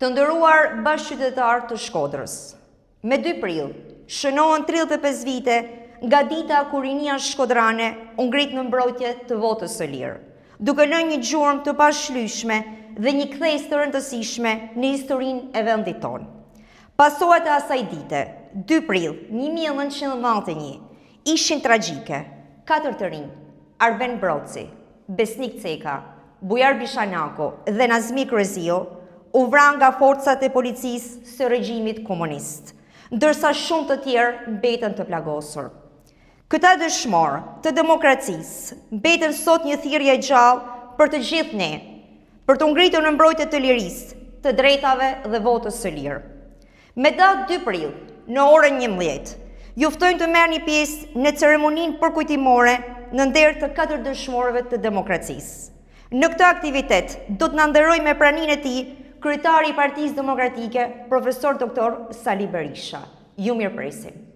Të nderuar bashkëqytetarë të Shkodrës, me 2 prill shënohen 35 vite nga dita kur rinia shkodrane u ngrit në mbrojtje të votës së lirë, duke lënë një gjurmë të pashlyeshme dhe një kthes të rëndësishme në historinë e vendit tonë. Pasojat e asaj dite, 2 prill 1991, ishin tragjike. 4 të rinj, Arben Broci, Besnik Ceka, Bujar Bishanako dhe Nazmi Krezio, u vran nga forcat e policisë së regjimit komunist, ndërsa shumë të tjerë mbeten të plagosur. Këta dëshmorë të demokracisë mbeten sot një thirrje e gjallë për të gjithë ne, për të ngritur në mbrojtje të lirisë, të drejtave dhe votës së lirë. Me datë 2 prill, në orën 11, ju ftojmë të merrni pjesë në ceremoninë përkujtimore në nder të 4 dëshmorëve të demokracisë. Në këtë aktivitet do të na nderojë me praninë e tij kryetari i Partisë Demokratike, profesor doktor Sali Berisha. Ju mirëpresim.